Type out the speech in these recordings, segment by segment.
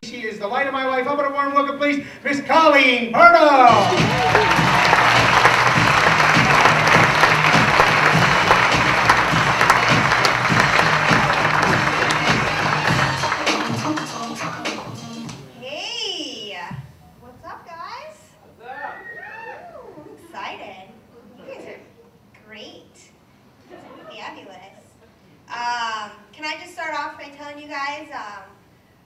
She is the light of my life. How about a warm welcome, please, Miss Colleen Pardo. Hey, what's up, guys? Ooh, I'm excited. You guys are great. Fabulous. Can I just start off by telling you guys,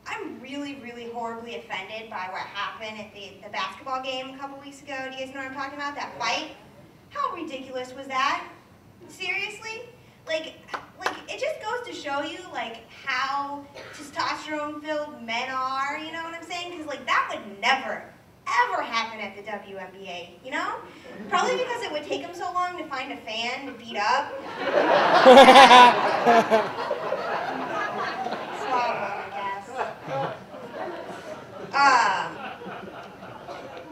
I'm really horribly offended by what happened at the basketball game a couple weeks ago. Do you guys know what I'm talking about? That fight? How ridiculous was that? Seriously? Like it just goes to show you, like, how testosterone-filled men are, you know what I'm saying? Because, like, that would never, ever happen at the WNBA, you know? Probably because it would take them so long to find a fan to beat up.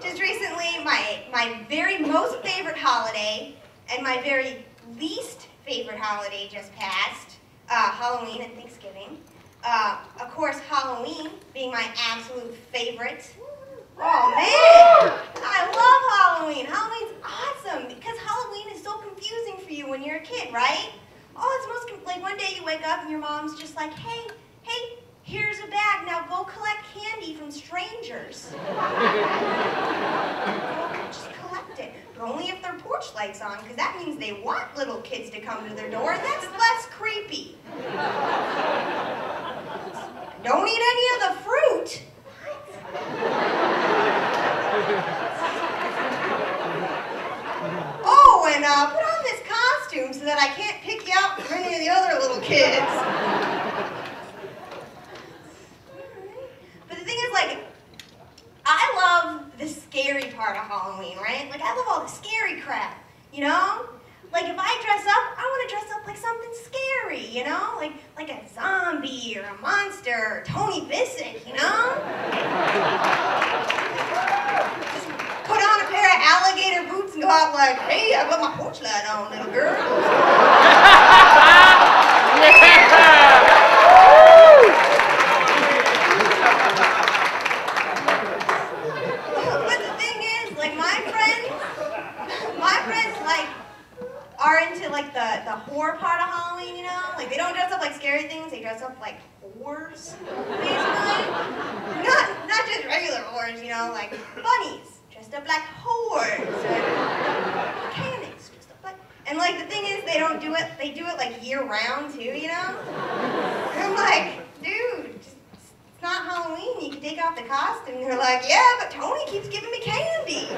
Just recently, my very most favorite holiday and my very least favorite holiday just passed, Halloween and Thanksgiving. Of course, Halloween being my absolute favorite. Oh man, I love Halloween. Halloween's awesome because Halloween is so confusing for you when you're a kid, right? Oh, it's like one day you wake up and your mom's just like, hey, here's a bag, now go collect candy from strangers. Just collect it, but only if their porch light's on, because that means they want little kids to come to their door, and that's less creepy. Don't eat any of the fruit. Oh, and put on this costume so that I can't pick you out from any of the other little kids. But the thing is, like, I love the scary part of Halloween, right? Like, I love all the scary crap, you know? Like, if I dress up, I want to dress up like something scary, you know? Like a zombie or a monster or Tony Bissett, you know? Just put on a pair of alligator boots and go out like, hey, I got my porch light on, little girl. But the thing is, like, my friends, like, are into, like, the horror part of Halloween, you know? Like, they don't dress up like scary things, they dress up like whores, basically. Not just regular whores, you know, like bunnies dressed up like whores, and mechanics dressed up like, and, like, the thing is, they do it, like, year-round, too, you know? And I'm like, dude, it's not Halloween, you can take off the costume. And they're like, yeah, but Tony keeps giving me candy.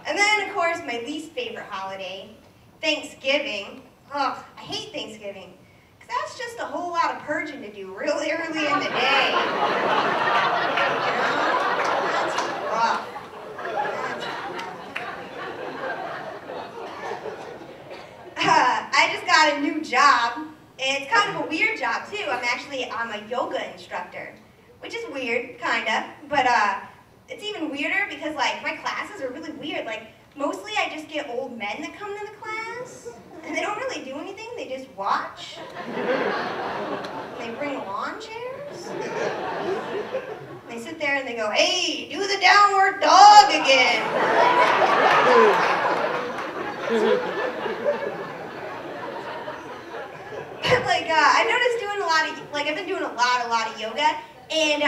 And then, of course, my least favorite holiday, Thanksgiving. Ugh, I hate Thanksgiving, because that's just a whole lot of purging to do really early in the day. You know? That's rough. I just got a new job, and it's kind of a weird job, too. I'm a yoga instructor, which is weird, kinda, but it's even weirder because, like, my classes are really weird. Like, mostly I just get old men that come to the class, and they don't really do anything, they just watch. They bring lawn chairs. They sit there and they go, hey, do the downward dog again. I've noticed doing I've been doing a lot of yoga, and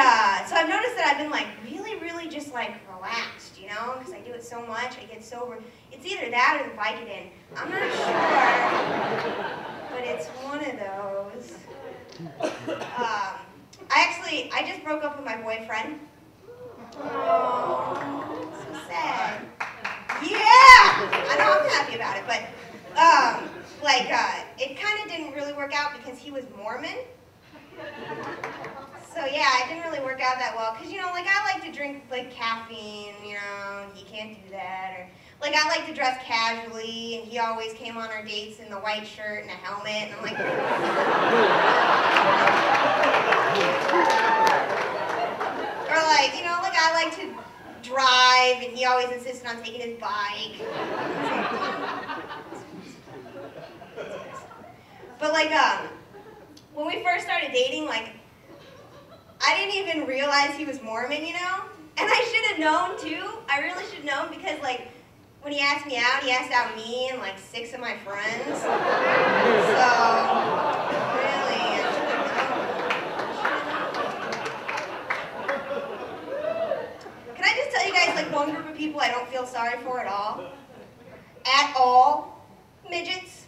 so I've noticed that I've been, like, really just, like, relaxed, you know, because I do it so much, I get so, it's either that or the Vicodin. I'm not sure, but it's one of those. I just broke up with my boyfriend. Oh, so sad. Yeah! I know, I'm happy about it, but, it kind of didn't really work out because he was Mormon. So yeah, it didn't really work out that well, because, you know, like, I like to drink, like, caffeine, you know, you can't do that, or, like, I like to dress casually, and he always came on our dates in the white shirt and a helmet, and I'm like, or, like, you know, like, I like to drive, and he always insisted on taking his bike. But like, when we first started dating, like, I didn't even realize he was Mormon, you know? And I should have known too. I really should have known because like, when he asked me out, he asked out me and like 6 of my friends. So, really, I should have known. Can I just tell you guys like one group of people I don't feel sorry for at all? At all? Midgets.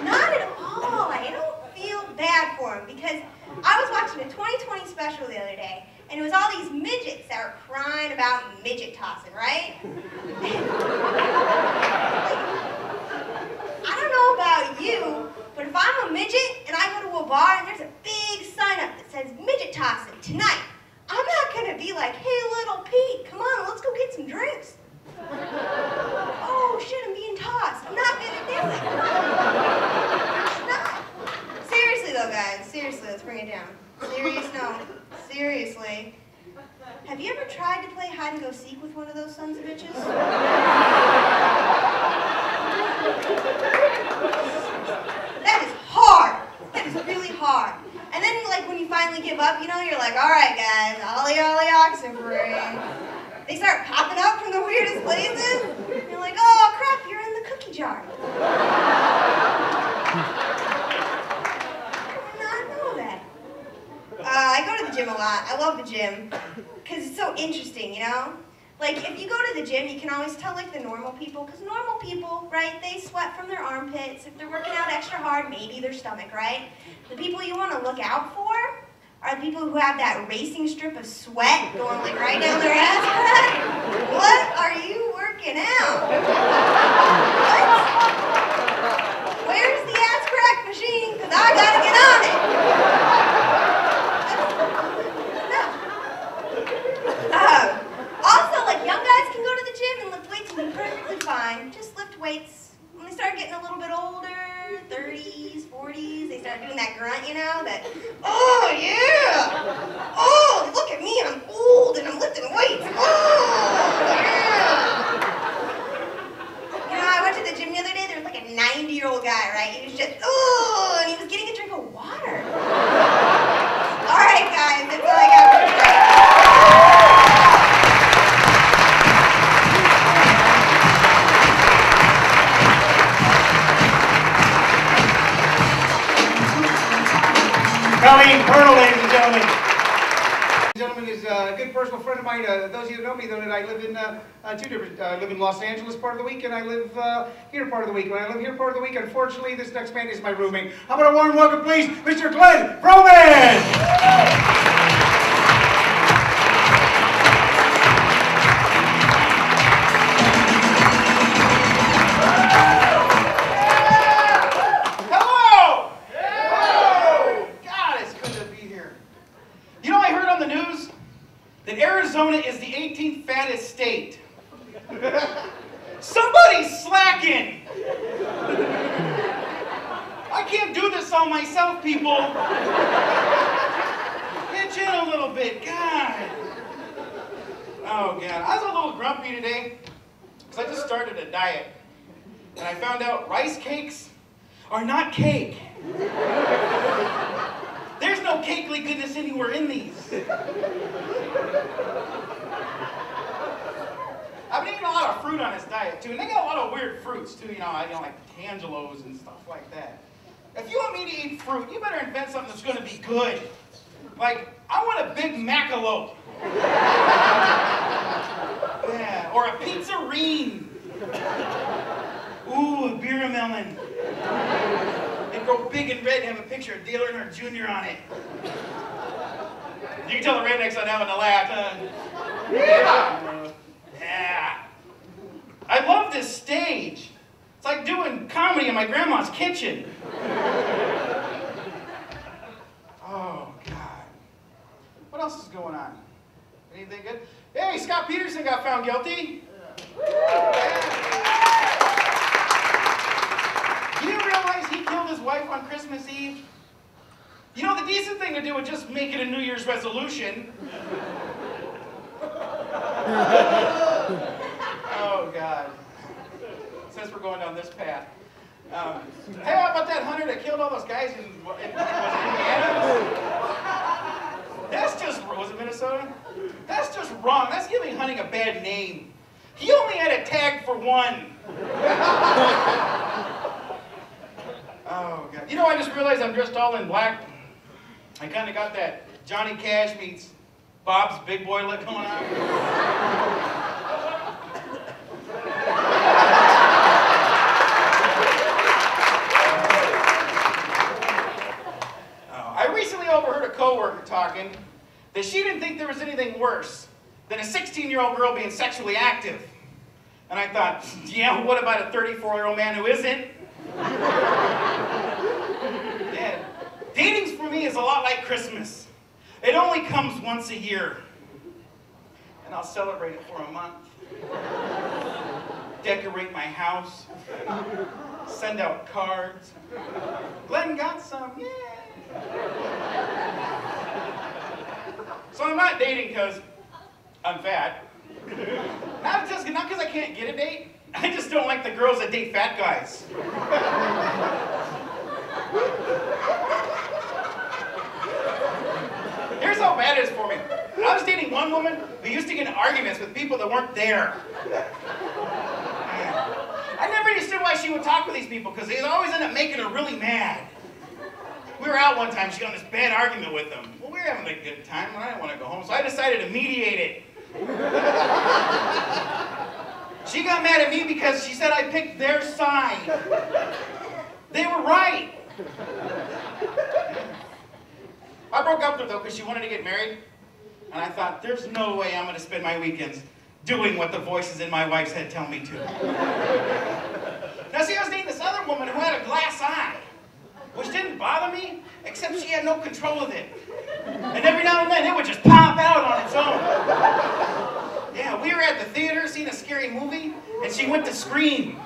Not at all. I don't feel bad for them because I was watching a 2020 special the other day, and it was all these midgets that were crying about midget tossing, right? I don't know about you, but if I'm a midget and I go to a bar and there's a big sign up that says midget tossing tonight, I'm not going to be like, hey, little Pete, come on, let's go get some drinks. Oh, shit, I'm being tossed. I'm not going to do it. Not. Seriously, though, guys. Seriously, let's bring it down. Seriously. Have you ever tried to play hide and go seek with one of those sons of bitches? That is hard. That is really hard. And then, like, when you finally give up, you know, you're like, all right, guys, ollie, oxen free. They start popping up from the weirdest places. You're like, oh, crap, you're in the cookie jar. I did not know that. I go to the gym a lot. I love the gym because it's so interesting, you know? Like, if you go to the gym, you can always tell, like, the normal people, because normal people, right, they sweat from their armpits. If they're working out extra hard, maybe their stomach, right? The people you want to look out for are the people who have that racing strip of sweat going, like, right down their ass crack. What are you working out? What? Where's the ass crack machine? Because I got to get on it. Also, like, young guys can go to the gym and lift weights and be perfectly fine. Just lift weights. When they start getting a little bit older, 30s, 40s, they start doing that grunt, you know, that, oh, yeah. Oh, look at me, I'm old and I'm lifting weights. Oh, yeah. You know, I went to the gym the other day, there was like a 90-year-old guy, right? He was just, oh, and he was getting a drink of water. All right, guys, that's all I got for today. Colleen Pearl, ladies and gentlemen. Gentleman is a good personal friend of mine. Those of you who know me, though, that I live in two different. I live in Los Angeles part of the week, and I live here part of the week. When I live here part of the week, unfortunately, this next man is my roommate. How about a warm welcome, please, Mr. Glenn Froman? That Arizona is the 18th fattest state. Somebody's slacking. I can't do this all myself, people. Pitch in a little bit, God. Oh, God. I was a little grumpy today because I just started a diet. And I found out rice cakes are not cake. There's no cakely goodness anywhere in these. I've been eating a lot of fruit on this diet, too. And they got a lot of weird fruits, too. You know, like tangelos and stuff like that. If you want me to eat fruit, you better invent something that's going to be good. Like, I want a big macalope. Yeah, or a pizzarine. Ooh, a beer melon. And go big and red and have a picture of Dale Earnhardt Jr. on it. You can tell the rednecks on that one to laugh. Yeah. I love this stage. It's like doing comedy in my grandma's kitchen. Oh, God. What else is going on? Anything good? Hey, Scott Peterson got found guilty. You didn't realize he killed his wife on Christmas Eve? You know, the decent thing to do would just make it a New Year's resolution. Oh, God. Since we're going down this path. Hey, how about that hunter that killed all those guys in was it Indiana? That's just, was it Minnesota? That's just wrong. That's giving hunting a bad name. He only had a tag for one. Oh, God. You know, I just realized I'm dressed all in black. I kind of got that Johnny Cash meets Bob's Big Boy look going on. I recently overheard a coworker talking that she didn't think there was anything worse than a 16-year-old girl being sexually active. And I thought, yeah, what about a 34-year-old man who isn't? Yeah. Dating for me is a lot like Christmas. It only comes once a year. And I'll celebrate it for a month. Decorate my house. Send out cards. Glenn got some, yeah. So I'm not dating because I'm fat. Not because I can't get a date. I just don't like the girls that date fat guys. Here's how bad it is for me. I was dating one woman who used to get in arguments with people that weren't there. I never understood why she would talk with these people because they always end up making her really mad. We were out one time, she got in this bad argument with them. Well, we were having a good time and I didn't want to go home, so I decided to mediate it. She got mad at me because she said I picked their side. They were right. I broke up with her though because she wanted to get married. And I thought, there's no way I'm going to spend my weekends doing what the voices in my wife's head tell me to. Now see, I was dating this other woman who had a glass eye, which didn't bother me, except she had no control of it. And every now and then it would just pop out on its own. Yeah, we were at the theater seeing a scary movie, and she went to scream.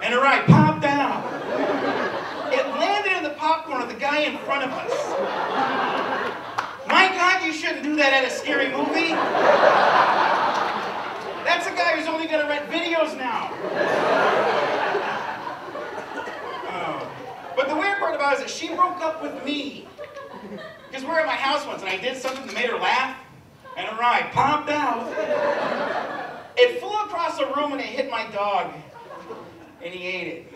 And her eye popped out. It landed in the popcorn of the guy in front of us. My God, you shouldn't do that at a scary movie. That's a guy who's only going to rent videos now. But the weird part about it is that she broke up with me. Because we were at my house once and I did something that made her laugh, and her eye popped out. It flew across the room and it hit my dog, and he ate it.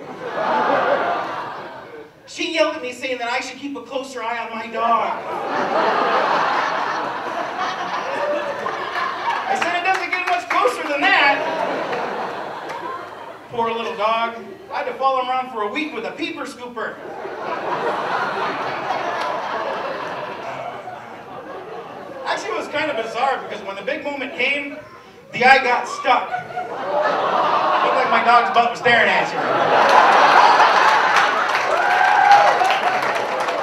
She yelled at me saying that I should keep a closer eye on my dog. I said it doesn't get much closer than that. Poor little dog. I had to follow him around for a week with a peeper scooper. Actually, it was kind of bizarre because when the big moment came, the eye got stuck. It looked like my dog's butt was staring at you.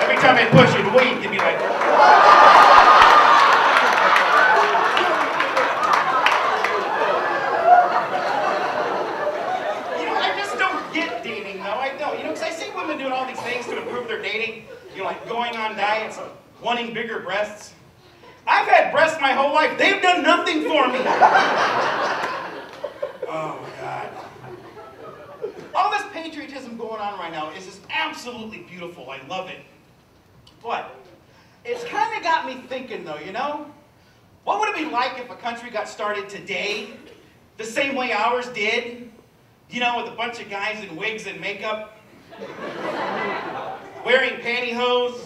Every time I'd push it, wink, it'd be like... Doing all these things to improve their dating, you know, like going on diets, wanting bigger breasts. I've had breasts my whole life. They've done nothing for me. Oh, God. All this patriotism going on right now is just absolutely beautiful. I love it. But it's kind of got me thinking, though, you know? What would it be like if a country got started today the same way ours did? You know, with a bunch of guys in wigs and makeup, wearing pantyhose,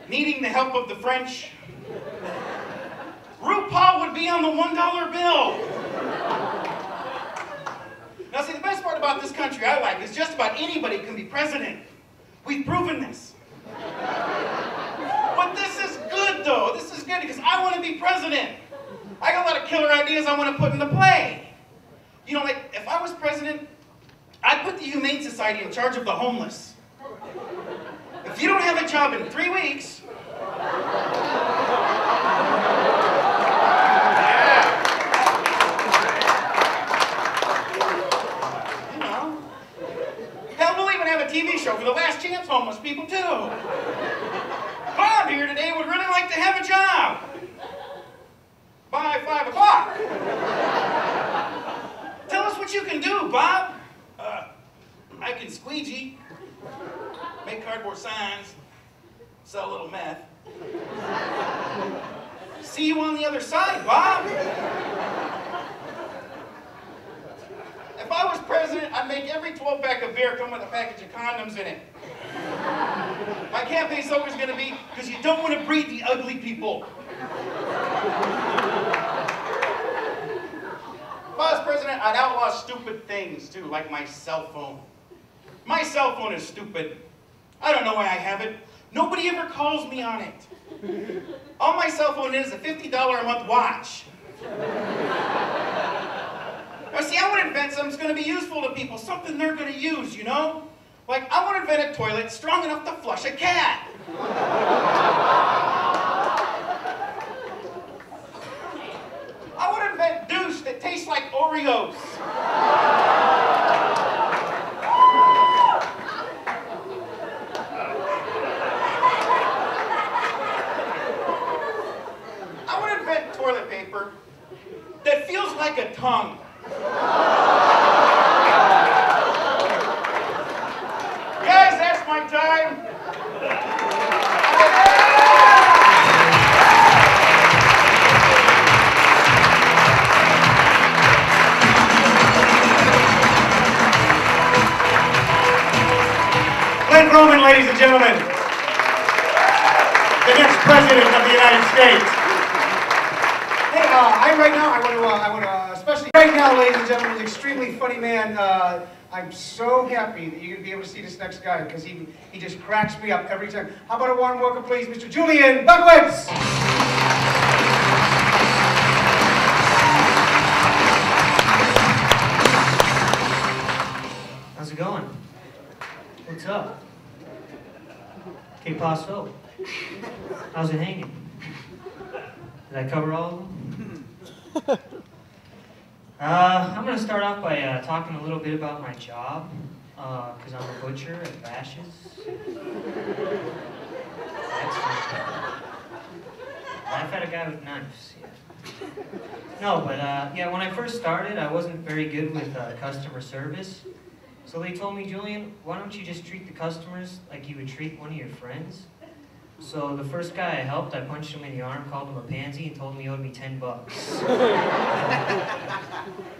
needing the help of the French. RuPaul would be on the $1 bill. Now see, the best part about this country I like is just about anybody can be president. We've proven this. But this is good though, this is good because I want to be president. I got a lot of killer ideas I want to put into play. You know, like if I was president, I'd put the Humane Society in charge of the homeless. If you don't have a job in 3 weeks... Yeah. You know. Hell, we'll even have a TV show for the last chance homeless people, too. Bob here today would really like to have a job. by 5 o'clock. Tell us what you can do, Bob. I can squeegee, make cardboard signs, sell a little meth. See you on the other side, Bob. If I was president, I'd make every 12-pack of beer come with a package of condoms in it. My campaign slogan is going to be, because you don't want to breed the ugly people. If I was president, I'd outlaw stupid things, too, like my cell phone. My cell phone is stupid. I don't know why I have it. Nobody ever calls me on it. All my cell phone is a $50 a month watch. Now, see, I want to invent something that's going to be useful to people, something they're going to use, you know? Like, I want to invent a toilet strong enough to flush a cat. I want to invent douche that tastes like Oreos. I want to invent toilet paper that feels like a tongue. Guys, that's my time. Glenn Roman, ladies and gentlemen, the next president of the United States. Hey, I want to, especially right now, ladies and gentlemen, an extremely funny man. I'm so happy that you're going to be able to see this next guy because he just cracks me up every time. How about a warm welcome, please, Mr. Julian Buckwitz? How's it going? What's up? Que paso? How's it hanging? Did I cover all of them? I'm going to start off by talking a little bit about my job, because I'm a butcher at Bash's'. That's fun. I've had a guy with knives, yeah. No, but yeah, when I first started, I wasn't very good with customer service. So they told me, Julian, why don't you just treat the customers like you would treat one of your friends? So the first guy I helped, I punched him in the arm, called him a pansy, and told him he owed me $10.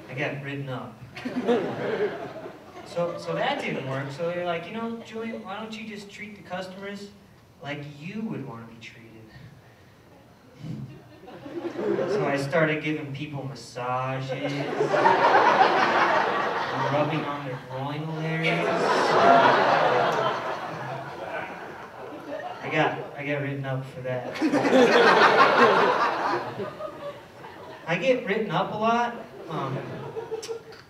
I got written up. So that didn't work. So they're like, you know, Julian, why don't you just treat the customers like you would want to be treated? So I started giving people massages, rubbing on their groinal areas. I got written up for that. I get written up a lot. I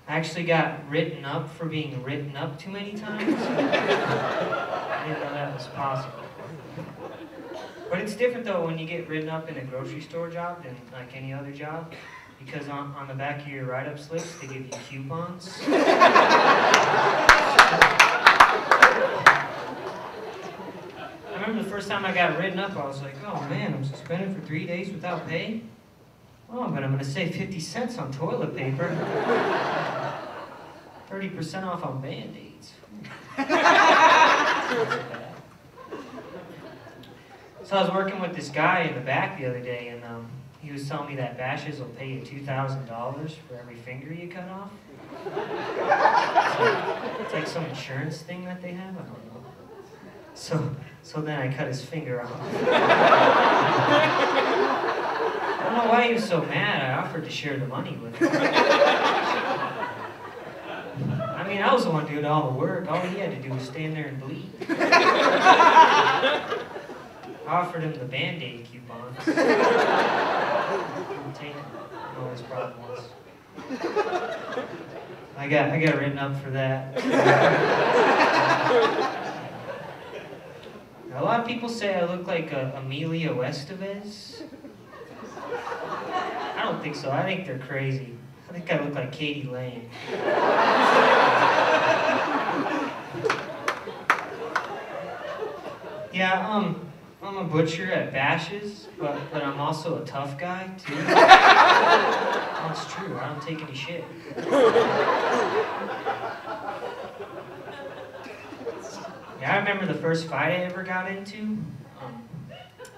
actually got written up for being written up too many times. I didn't know that was possible. But it's different though when you get written up in a grocery store job than like any other job. Because on the back of your write-up slips, they give you coupons. I remember the first time I got written up, I was like, oh man, I'm suspended for 3 days without pay? Oh, but I'm going to save 50 cents on toilet paper. 30% off on Band-Aids. So I was working with this guy in the back the other day, and he was telling me that Bash's' will pay you $2,000 for every finger you cut off. So it's like some insurance thing that they have, I don't know. So then I cut his finger off. I don't know why he was so mad. I offered to share the money with him. I mean, I was the one doing all the work. All he had to do was stand there and bleed. I offered him the Band-Aid coupons. Didn't take all his problems. I got written up for that. A lot of people say I look like Emilio Estevez. I don't think so. I think they're crazy. I think I look like Katie Lane. Yeah, I'm a butcher at bashes, but I'm also a tough guy, too. That's true, I don't take any shit. Yeah, I remember the first fight I ever got into.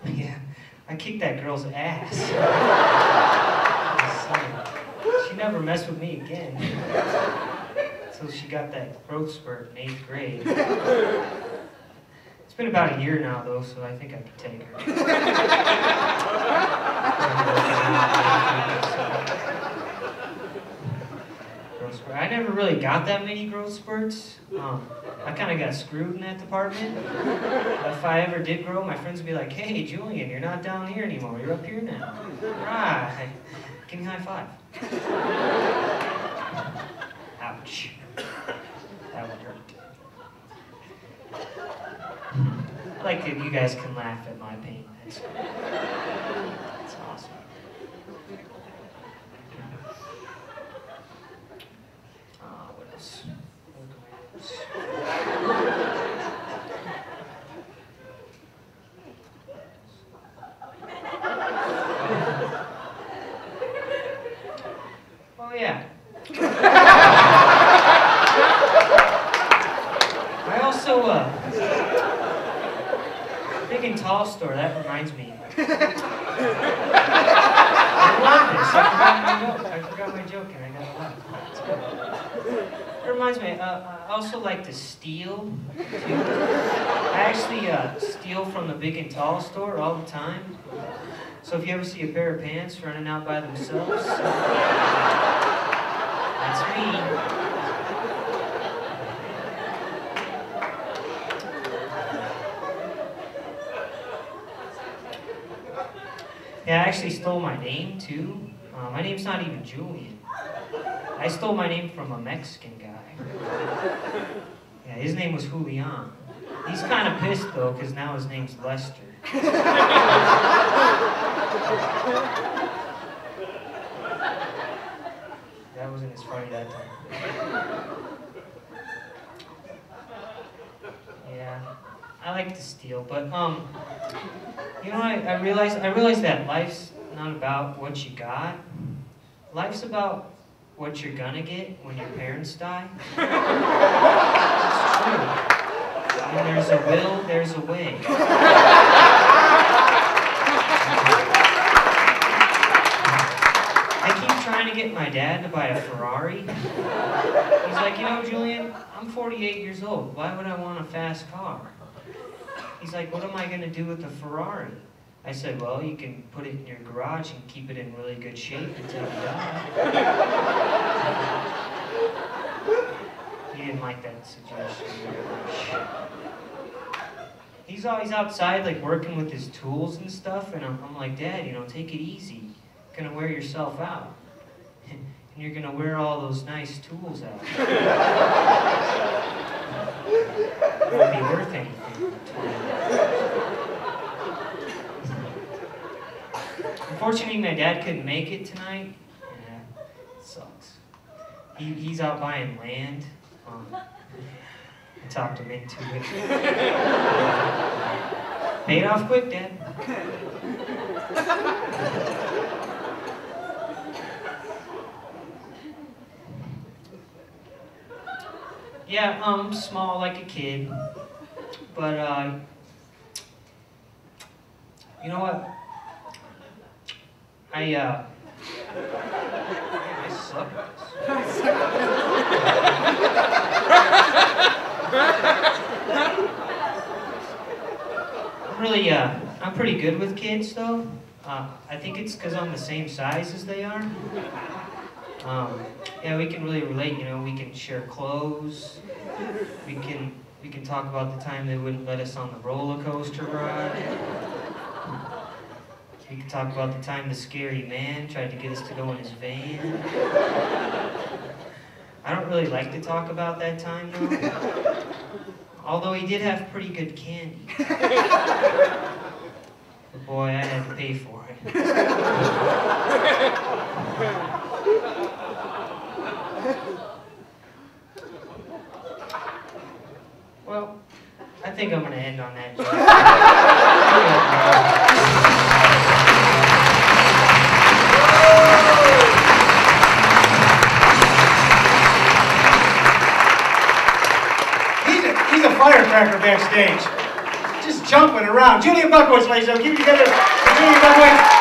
Yeah, I kicked that girl's ass. She never messed with me again. Until she got that growth spurt in 8th grade. It's been about a year now, though, so I think I can take her. Growth spurt. I never really got that many growth spurts. I kind of got screwed in that department. If I ever did grow, my friends would be like, "Hey, Julian, you're not down here anymore. You're up here now. Right. Give me a high five." Ouch. That would hurt. I like that you guys can laugh at my pain. That's awesome. What else? Oh yeah. I also big and tall store. That reminds me. I love this. I forgot my joke and I got a laugh. It's good. It reminds me. I also like to steal. I actually steal from the big and tall store all the time. So if you ever see a pair of pants running out by themselves, that's me. Yeah, I actually stole my name too. My name's not even Julian. I stole my name from a Mexican guy. Yeah, his name was Julian. He's kind of pissed though, because now his name's Lester. That wasn't as funny that time. Yeah, I like to steal, but you know, I realized that life's not about what you got. Life's about what you're gonna get when your parents die. It's true. When there's a will, there's a way. I keep trying to get my dad to buy a Ferrari. He's like, you know, Julian, I'm 48 years old. Why would I want a fast car? He's like, what am I going to do with the Ferrari? I said, well, you can put it in your garage and keep it in really good shape until you die. He didn't like that suggestion very much. He's always outside, like, working with his tools and stuff, and I'm like, Dad, you know, take it easy. You're going to wear yourself out. And you're going to wear all those nice tools out. It won't be worth anything. Unfortunately, my dad couldn't make it tonight. Yeah, it sucks. He's out buying land. I talked him into it. Paid off quick, Dad. Yeah, small like a kid, but you know what? I suck at this. I'm pretty good with kids though. I think it's because I'm the same size as they are. Yeah, we can really relate, you know, we can share clothes. We can talk about the time they wouldn't let us on the roller coaster ride. We can talk about the time the scary man tried to get us to go in his van. I don't really like to talk about that time though. Although he did have pretty good candy. But boy, I had to pay for it. Well, I think I'm going to end on that joke. He's a firecracker backstage. Just jumping around. Julian Buckowitz, ladies and gentlemen. Keep it together for Julian Buckowitz.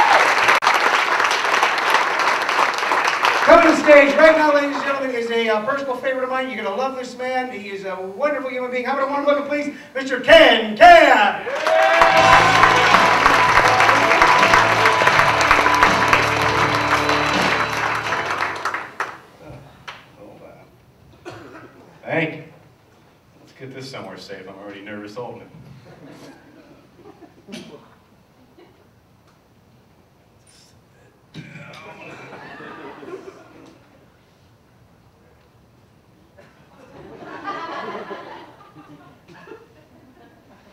Coming to the stage right now, ladies and gentlemen, is a personal favorite of mine. You're going to love this man. He is a wonderful human being. How about a warm welcome, please, Mr. Ken Kaya. Thank you. Let's get this somewhere safe. I'm already nervous holding it.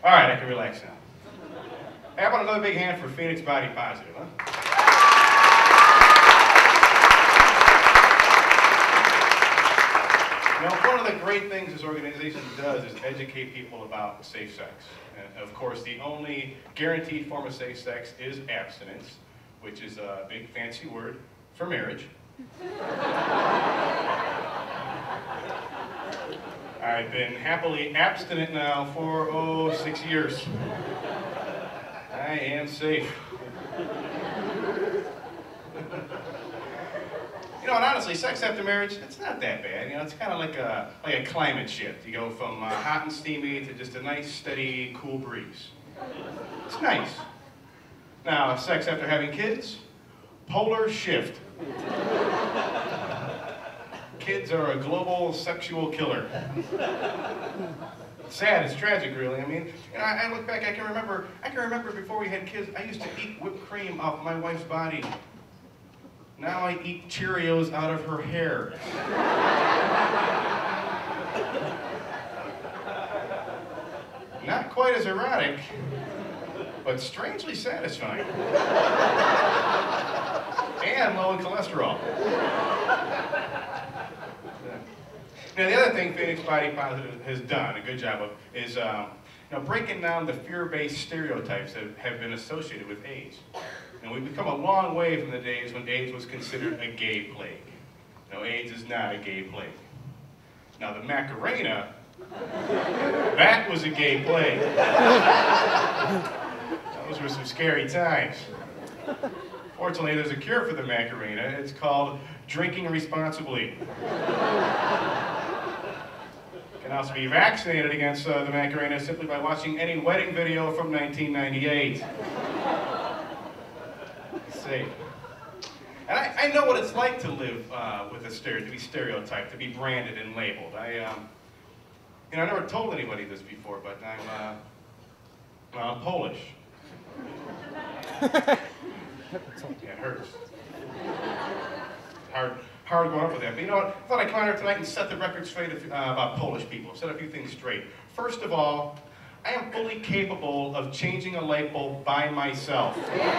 All right, I can relax now. Hey, how about another big hand for Phoenix Body Positive, huh? You know, one of the great things this organization does is educate people about safe sex. And of course, the only guaranteed form of safe sex is abstinence, which is a big fancy word for marriage. I've been happily abstinent now for, 6 years. I am safe. You know, and honestly, sex after marriage, it's not that bad. You know, it's kind of like a climate shift. You go from hot and steamy to just a nice, steady, cool breeze. It's nice. Now, sex after having kids, polar shift. Kids are a global sexual killer. It's sad, it's tragic, really. I mean, you know, I look back, I can remember before we had kids, I used to eat whipped cream off my wife's body. Now I eat Cheerios out of her hair. Not quite as erotic, but strangely satisfying. And low in cholesterol. Now, the other thing Phoenix Body Positive has done a good job of is breaking down the fear-based stereotypes that have been associated with AIDS. And we've become a long way from the days when AIDS was considered a gay plague. No, AIDS is not a gay plague. Now, the Macarena, that was a gay plague. Those were some scary times. Fortunately, there's a cure for the Macarena. It's called drinking responsibly. You can also be vaccinated against the Macarena simply by watching any wedding video from 1998. It's safe. And I know what it's like to live with to be stereotyped, to be branded and labeled. I never told anybody this before, but I'm Polish. Yeah, it hurts. Hard going up with that. But you know what? I thought I'd come out here tonight and set the record straight about Polish people. Set a few things straight. First of all, I am fully capable of changing a light bulb by myself. Okay? Yeah.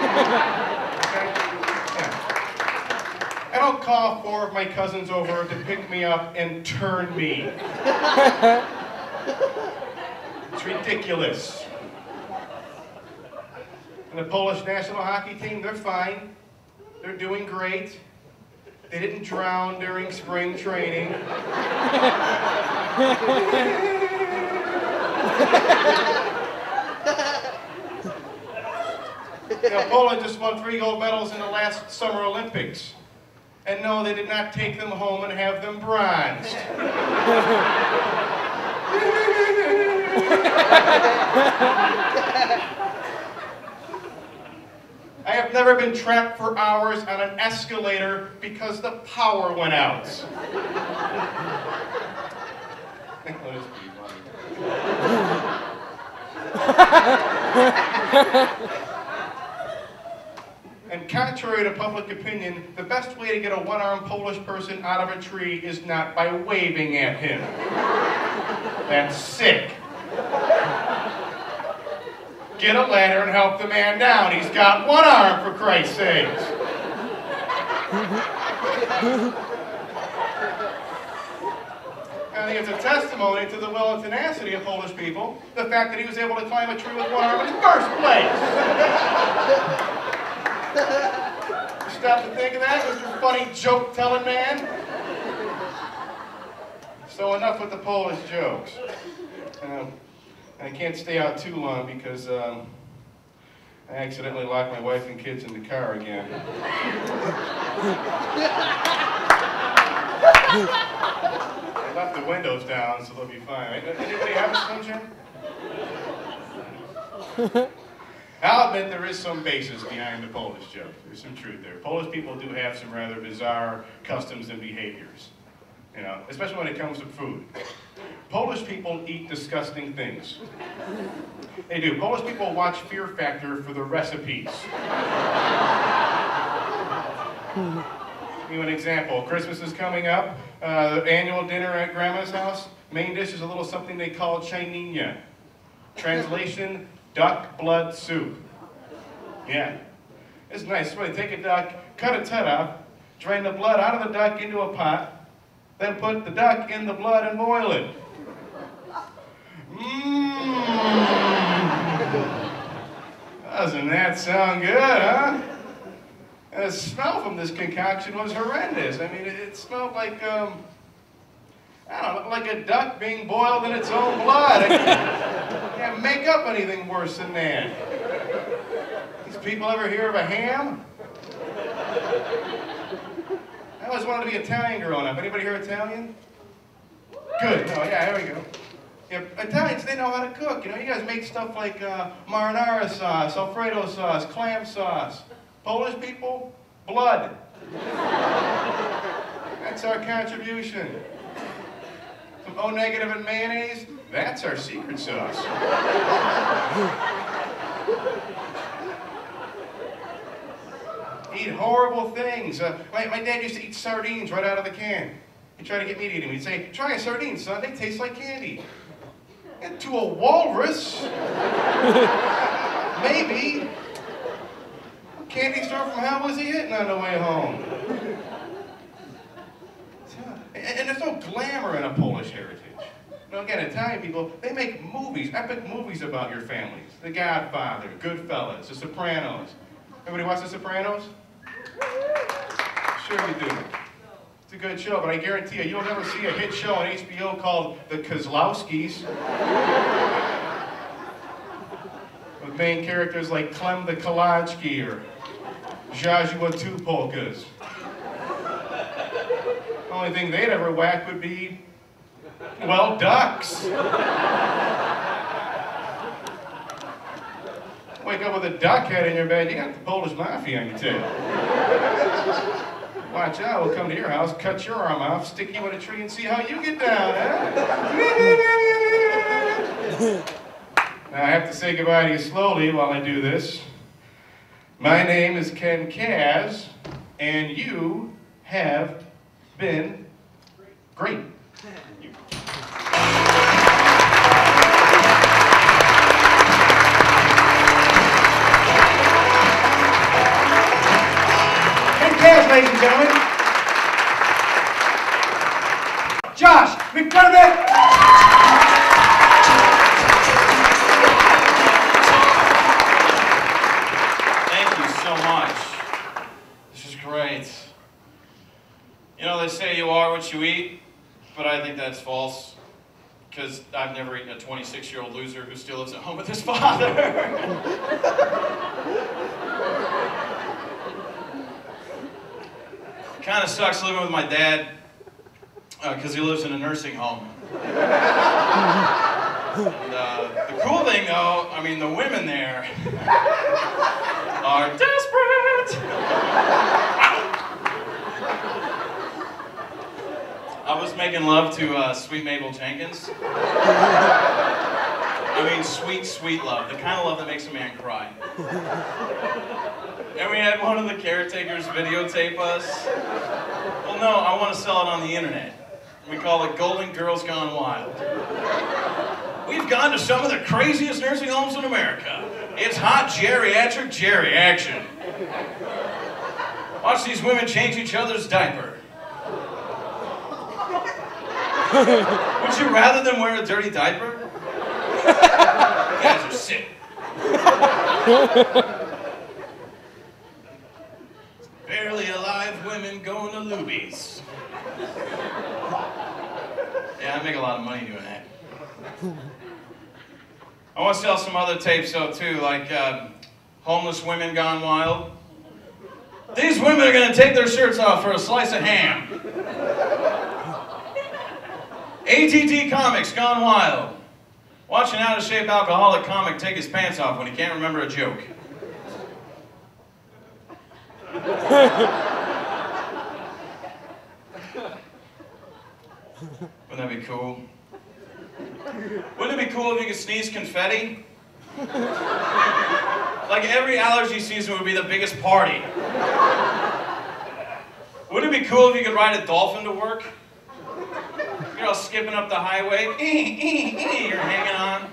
I don't call 4 of my cousins over to pick me up and turn me. It's ridiculous. And the Polish national hockey team, they're fine. They're doing great. They didn't drown during spring training. You know, Poland just won 3 gold medals in the last Summer Olympics. And no, they did not take them home and have them bronzed. I have never been trapped for hours on an escalator because the power went out. And contrary to public opinion, the best way to get a one-armed Polish person out of a tree is not by waving at him. That's sick. Get a ladder and help the man down. He's got one arm, for Christ's sakes. I think it's a testimony to the will and tenacity of Polish people, the fact that he was able to climb a tree with one arm in the first place. Stop to think of that, Mr. Funny Joke-Telling Man? So enough with the Polish jokes. I can't stay out too long because I accidentally locked my wife and kids in the car again. I left the windows down, so they'll be fine. Anybody have a Slim Jim? I'll admit there is some basis behind the Polish joke. There's some truth there. Polish people do have some rather bizarre customs and behaviors, you know, especially when it comes to food. Polish people eat disgusting things. They do. Polish people watch Fear Factor for the recipes. Give you an example. Christmas is coming up. The annual dinner at Grandma's house. Main dish is a little something they call chininha. Translation, duck blood soup. Yeah. It's nice. So they take a duck, cut its head off, drain the blood out of the duck into a pot, then put the duck in the blood and boil it. Doesn't that sound good, huh? And the smell from this concoction was horrendous. I mean, it smelled like, I don't know, like a duck being boiled in its own blood. I can't make up anything worse than that. These people ever hear of a ham? I always wanted to be Italian growing up. Anybody here Italian? Good. Oh, yeah, there we go. Yeah, Italians, they know how to cook. You know, you guys make stuff like marinara sauce, Alfredo sauce, clam sauce. Polish people, blood. That's our contribution. Some O-negative and mayonnaise, that's our secret sauce. Eat horrible things. My dad used to eat sardines right out of the can. He'd try to get me to eat them. He'd say, try a sardine, son, they taste like candy. And to a walrus? Maybe. What candy store from hell was he hitting on the way home? And there's no glamour in a Polish heritage. You know, again, Italian people, they make movies, epic movies about your families. The Godfather, Goodfellas, The Sopranos. Everybody watch The Sopranos? Sure you do. It's a good show, but I guarantee you, you'll never see a hit show on HBO called The Kozlowskis. With main characters like Clem the Kolodjki or Joshua Two Polkas. The only thing they'd ever whack would be, well, ducks. Wake up with a duck head in your bed, you got the Polish Mafia on your tail. Watch out, we'll come to your house, cut your arm off, stick you in a tree and see how you get down, huh? Now I have to say goodbye to you slowly while I do this. My name is Ken Kaz, and you have been great. Ladies and gentlemen, Josh McDermott. Thank you so much. This is great. You know, they say you are what you eat, but I think that's false. Because I've never eaten a 26-year-old loser who still lives at home with his father. Kind of sucks living with my dad because he lives in a nursing home. And, the cool thing though, I mean the women there are desperate. I was making love to sweet Mabel Jenkins. I mean sweet, sweet love. The kind of love that makes a man cry. And we had one of the caretakers videotape us. Well, no, I want to sell it on the internet. We call it Golden Girls Gone Wild. We've gone to some of the craziest nursing homes in America. It's hot geriatric Jerry action. Watch these women change each other's diaper. Would you rather than wear a dirty diaper? You guys are sick. Barely alive women going to Luby's. Yeah, I make a lot of money doing that. I want to sell some other tapes though too, like Homeless Women Gone Wild. These women are going to take their shirts off for a slice of ham. ATT Comics Gone Wild. Watch an out-of-shape alcoholic comic take his pants off when he can't remember a joke. Wouldn't that be cool? Wouldn't it be cool if you could sneeze confetti? Like every allergy season would be the biggest party. Wouldn't it be cool if you could ride a dolphin to work? You're all skipping up the highway, you're hanging on.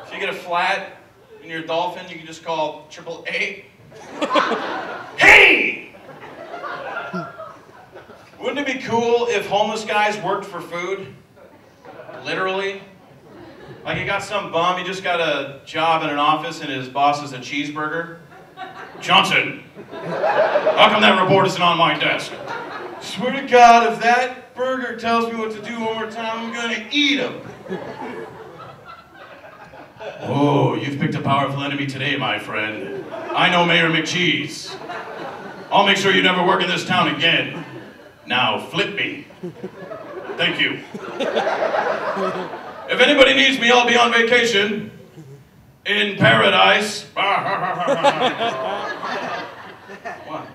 If you get a flat in your dolphin, you can just call AAA. Hey! Wouldn't it be cool if homeless guys worked for food? Literally. Like you got some bum, he just got a job in an office and his boss is a cheeseburger. Johnson, how come that report isn't on my desk? Swear to God, if that burger tells me what to do one more time, I'm gonna eat him. Oh, you've picked a powerful enemy today, my friend. I know Mayor McCheese. I'll make sure you never work in this town again. Now, flip me. Thank you. If anybody needs me, I'll be on vacation. In paradise. What?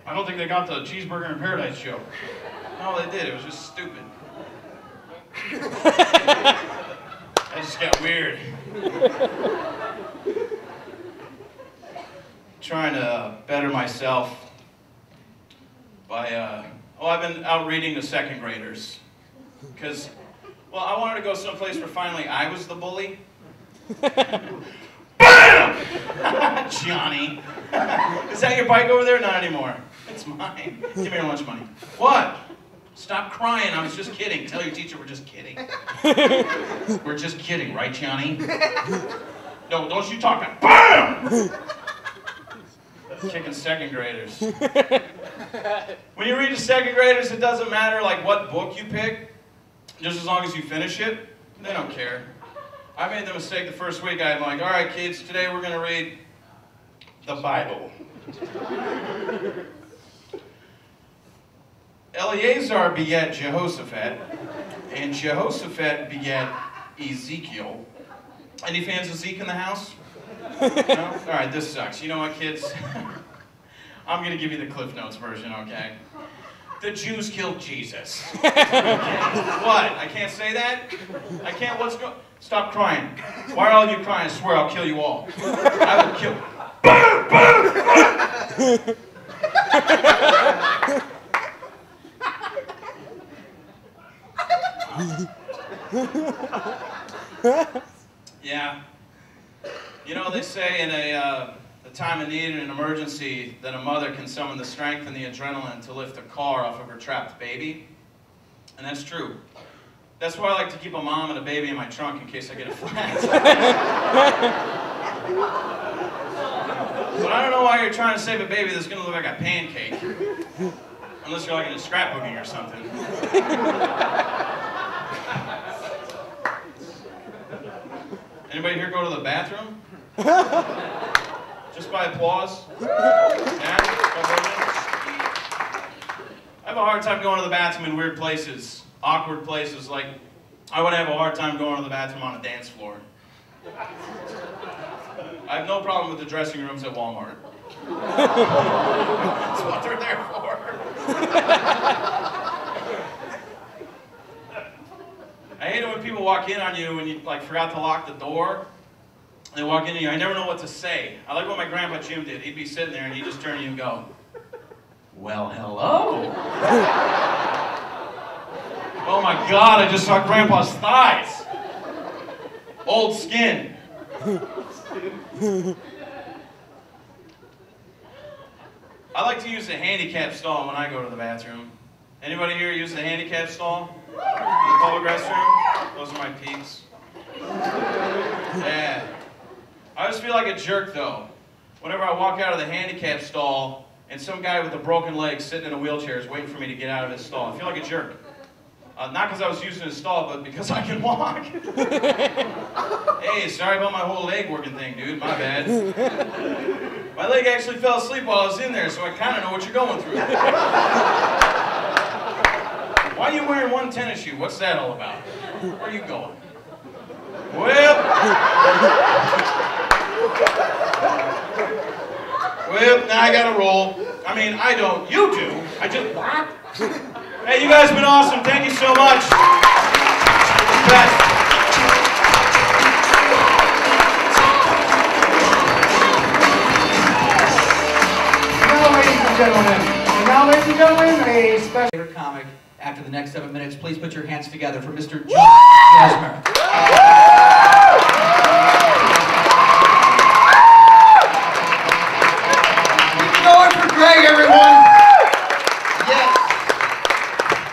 I don't think they got the cheeseburger in paradise joke. No, they did. It was just stupid. I just got weird. Trying to better myself by, I've been out reading to second graders. Because, well, I wanted to go someplace where finally I was the bully. BAM! Johnny. Is that your bike over there? Not anymore. It's mine. Give me your lunch money. What? Stop crying. I was just kidding. Tell your teacher we're just kidding. We're just kidding, right, Johnny? No, don't you talk. BAM! Kicking second graders. When you read to second graders, it doesn't matter like what book you pick. Just as long as you finish it, they don't care. I made the mistake the first week. I'm like, all right, kids, today we're going to read the Bible. Eleazar begat Jehoshaphat, and Jehoshaphat begat Ezekiel. Any fans of Zeke in the house? No? All right, this sucks. You know what, kids? I'm going to give you the Cliff Notes version, okay? The Jews killed Jesus. What? I can't say that? I can't? What's going? Stop crying. Why are all of you crying? I swear I'll kill you all. I will kill. Yeah. You know, they say in a time of need and an emergency that a mother can summon the strength and the adrenaline to lift a car off of her trapped baby. And that's true. That's why I like to keep a mom and a baby in my trunk in case I get a flat. But I don't know why you're trying to save a baby that's going to look like a pancake. Unless you're like into scrapbooking or something. Anybody here go to the bathroom? Just by applause? Yeah? I have a hard time going to the bathroom in weird places, awkward places. Like, I would have a hard time going to the bathroom on a dance floor. I have no problem with the dressing rooms at Walmart. That's what they're there for. I hate it when people walk in on you and you like forgot to lock the door. They walk in and you, I never know what to say. I like what my grandpa Jim did. He'd be sitting there and he'd just turn to you and go, well, hello. Oh my God, I just saw Grandpa's thighs. Old skin. I like to use the handicap stall when I go to the bathroom. Anybody here use the handicap stall? the public restroom. Those are my peeps. Yeah. I just feel like a jerk though. Whenever I walk out of the handicap stall and some guy with a broken leg sitting in a wheelchair is waiting for me to get out of his stall. I feel like a jerk. Not because I was using his stall, but because I can walk. Hey, sorry about my whole leg working thing, dude. My bad. My leg actually fell asleep while I was in there, so I kind of know what you're going through. Why are you wearing one tennis shoe? What's that all about? Where are you going? Well, now I gotta roll. I mean, I don't. You do. I just... Hey, you guys have been awesome. Thank you so much. Best. Now, ladies and gentlemen, a special Favorite comic after the next 7 minutes. Please put your hands together for Mr. John Jasmer. Keep going for Greg, everyone. Yes.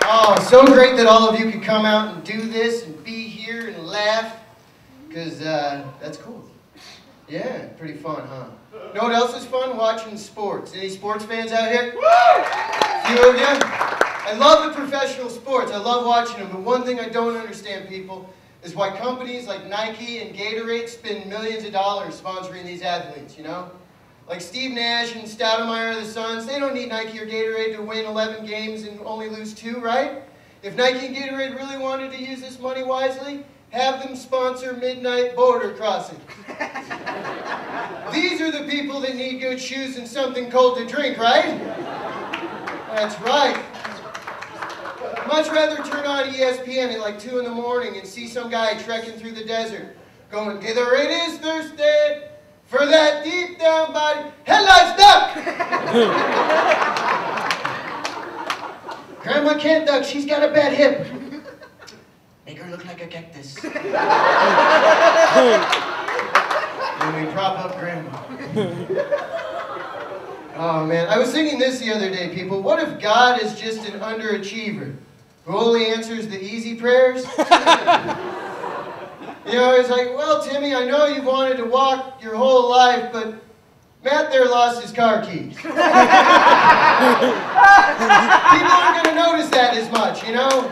Oh, so great that all of you could come out and do this and be here and laugh, because that's cool. Yeah, pretty fun, huh? You know what else is fun? Watching sports. Any sports fans out here? A few of you? I love the professional sports. I love watching them. But one thing I don't understand, people, is why companies like Nike and Gatorade spend millions of dollars sponsoring these athletes, you know? Like Steve Nash and Stoudemire of the Suns, they don't need Nike or Gatorade to win 11 games and only lose 2, right? If Nike and Gatorade really wanted to use this money wisely, have them sponsor midnight border crossing. These are the people that need good shoes and something cold to drink, right? That's right. I'd much rather turn on ESPN at like 2 in the morning and see some guy trekking through the desert going, Gatorade is thirsty for that deep down body. Headlights duck! Grandma can't duck, she's got a bad hip. Make her look like a cactus. And we prop up Grandma. Oh man, I was thinking this the other day, people. What if God is just an underachiever who only answers the easy prayers? You know, it's like, well, Timmy, I know you've wanted to walk your whole life, but Matt there lost his car keys. People aren't going to notice that as much, you know?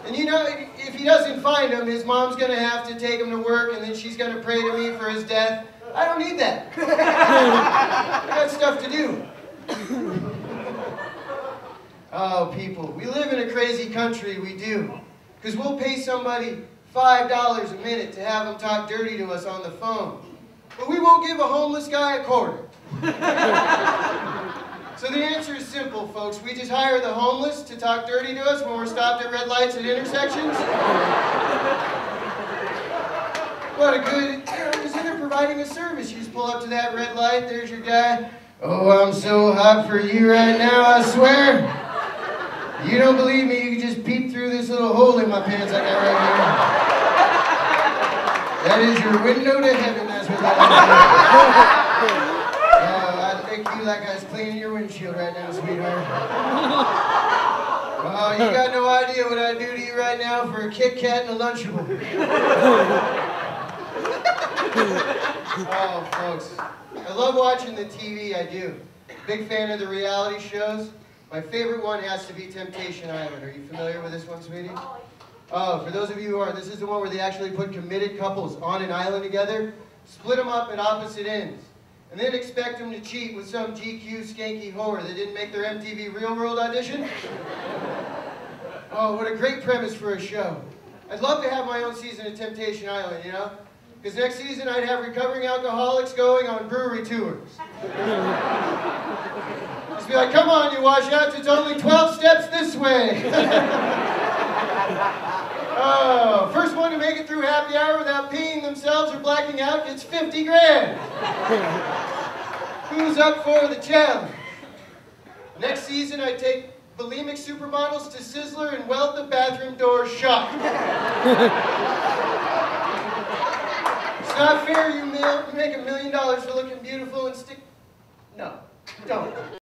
And you know, if he doesn't find them, his mom's going to have to take him to work, and then she's going to pray to me for his death. I don't need that. I got stuff to do. Oh, people, we live in a crazy country, we do. Because we'll pay somebody $5 a minute to have them talk dirty to us on the phone. But we won't give a homeless guy a quarter. So the answer is simple, folks. We just hire the homeless to talk dirty to us when we're stopped at red lights at intersections. What a good, because they're providing a service. You just pull up to that red light, there's your guy. Oh, I'm so hot for you right now, I swear. You don't believe me, you can just peep through this little hole in my pants I got right here. That is your window to heaven, that's what that is. I think you like I was cleaning your windshield right now, sweetheart. Oh, you got no idea what I do to you right now for a Kit Kat and a Lunchable. Oh, folks. I love watching the TV, I do. Big fan of the reality shows. My favorite one has to be Temptation Island. Are you familiar with this one, sweetie? Oh, for those of you who aren't, this is the one where they actually put committed couples on an island together, split them up at opposite ends, and then expect them to cheat with some GQ skanky whore that didn't make their MTV Real World audition? Oh, what a great premise for a show. I'd love to have my own season of Temptation Island, you know? Because next season I'd have recovering alcoholics going on brewery tours. Just be like, come on, you washouts, it's only 12 steps this way. Oh, first one to make it through happy hour without peeing themselves or blacking out gets 50 grand. Who's up for the challenge? Next season I take bulimic supermodels to Sizzler and weld the bathroom doors shut. It's not fair, you make $1 million for looking beautiful and stick... No, don't.